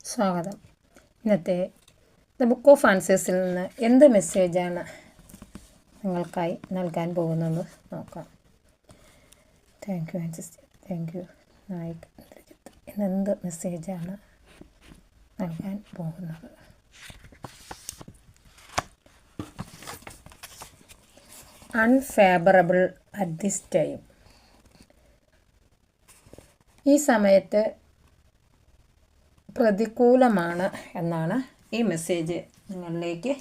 സ്വാഗതം. ഇന്നത്തെ the book of ആൻസേഴ്സിൽ നിന്ന് എന്ത് മെസ്സേജാണ് നിങ്ങൾക്കായി നൽകാൻ പോകുന്നത് നോക്കാം. Thank you ancestor, thank you Naik Indrajith. ഇന്നെന്ത് മെസ്സേജാണ് നൽകാൻ പോകുന്നത്? Unfavourable at this time. ഈ സമയത്ത് പ്രതികൂലമാണ് എന്നാണ് ഈ മെസ്സേജ് നിങ്ങളിലേക്ക്.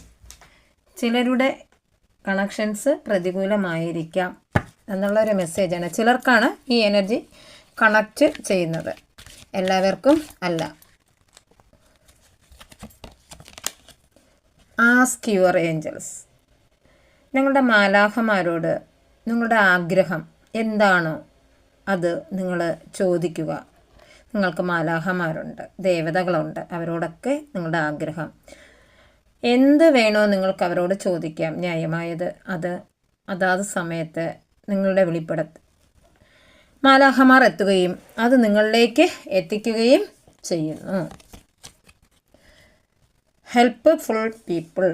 ചിലരുടെ കണക്ഷൻസ് പ്രതികൂലമായിരിക്കാം എന്നുള്ളൊരു മെസ്സേജാണ്. ചിലർക്കാണ് ഈ എനർജി കണക്റ്റ് ചെയ്യുന്നത്, എല്ലാവർക്കും അല്ല. Ask your Angeles. നിങ്ങളുടെ മാലാഖമാരോട് നിങ്ങളുടെ ആഗ്രഹം എന്താണോ അത് നിങ്ങൾ ചോദിക്കുക. നിങ്ങൾക്ക് മാലാഖമാരുണ്ട്, ദേവതകളുണ്ട്, അവരോടൊക്കെ നിങ്ങളുടെ ആഗ്രഹം എന്ത് വേണോ നിങ്ങൾക്ക് അവരോട് ചോദിക്കാം. ന്യായമായത് അതാത് സമയത്ത് നിങ്ങളുടെ മാലാഖമാർ എത്തുകയും അത് നിങ്ങളിലേക്ക് എത്തിക്കുകയും ചെയ്യുന്നു. ഹെൽപ്പ്ഫുൾ പീപ്പിൾ,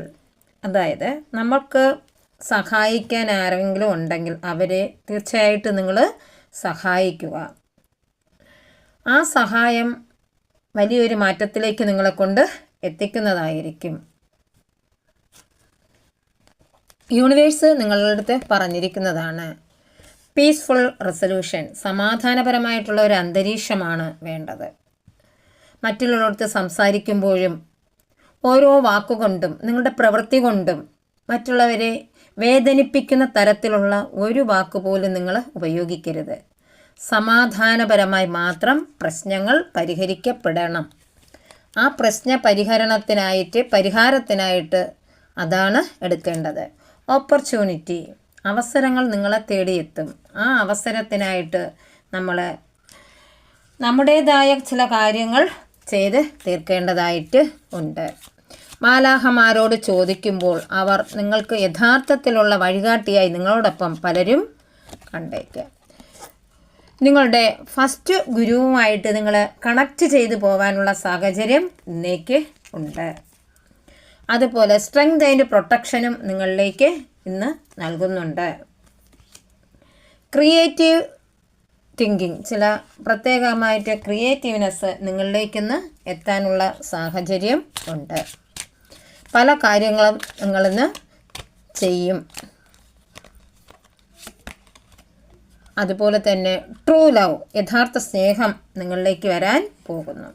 അതായത് നമ്മൾക്ക് സഹായിക്കാൻ ആരെങ്കിലും ഉണ്ടെങ്കിൽ അവരെ തീർച്ചയായിട്ടും നിങ്ങൾ സഹായിക്കുക. ആ സഹായം വലിയൊരു മാറ്റത്തിലേക്ക് നിങ്ങളെ കൊണ്ട് എത്തിക്കുന്നതായിരിക്കും. യൂണിവേഴ്സ് നിങ്ങളുടെ അടുത്ത് പറഞ്ഞിരിക്കുന്നതാണ് പീസ്ഫുൾ റെസൊല്യൂഷൻ. സമാധാനപരമായിട്ടുള്ള ഒരു അന്തരീക്ഷമാണ് വേണ്ടത്. മറ്റുള്ളവരോടത്ത് സംസാരിക്കുമ്പോഴും ഓരോ വാക്കുകൊണ്ടും നിങ്ങളുടെ പ്രവൃത്തി കൊണ്ടും മറ്റുള്ളവരെ വേദനിപ്പിക്കുന്ന തരത്തിലുള്ള ഒരു വാക്കുപോലും നിങ്ങൾ ഉപയോഗിക്കരുത്. സമാധാനപരമായി മാത്രം പ്രശ്നങ്ങൾ പരിഹരിക്കപ്പെടണം. ആ പ്രശ്ന പരിഹാരത്തിനായിട്ട് അതാണ് എടുക്കേണ്ടത്. ഓപ്പർച്യൂണിറ്റി, അവസരങ്ങൾ നിങ്ങളെ തേടിയെത്തും. ആ അവസരത്തിനായിട്ട് നമ്മൾ നമ്മുടേതായ ചില കാര്യങ്ങൾ ചെയ്ത് തീർക്കേണ്ടതായിട്ട് ഉണ്ട്. മാലാഖമാരോട് ചോദിക്കുമ്പോൾ അവർ നിങ്ങൾക്ക് യഥാർത്ഥത്തിലുള്ള വഴികാട്ടിയായി നിങ്ങളോടൊപ്പം പലരും കണ്ടേക്കാം. നിങ്ങളുടെ ഫസ്റ്റ് ഗുരുവുമായിട്ട് നിങ്ങൾ കണക്റ്റ് ചെയ്തു പോകാനുള്ള സാഹചര്യം ഇന്നേക്ക് ഉണ്ട്. അതുപോലെ സ്ട്രെങ്ത് ആൻഡ് പ്രൊട്ടക്ഷനും നിങ്ങളിലേക്ക് ഇന്ന് നൽകുന്നുണ്ട്. ക്രിയേറ്റീവ് തിങ്കിങ്, ചില പ്രത്യേകമായിട്ട് ക്രിയേറ്റീവ്നെസ് നിങ്ങളിലേക്കിന്ന് എത്താനുള്ള സാഹചര്യം ഉണ്ട്. പല കാര്യങ്ങളും നിങ്ങളിന്ന് ചെയ്യും. അതുപോലെ തന്നെ ട്രൂ ലവ്, യഥാർത്ഥ സ്നേഹം നിങ്ങളിലേക്ക് വരാൻ പോകുന്നു.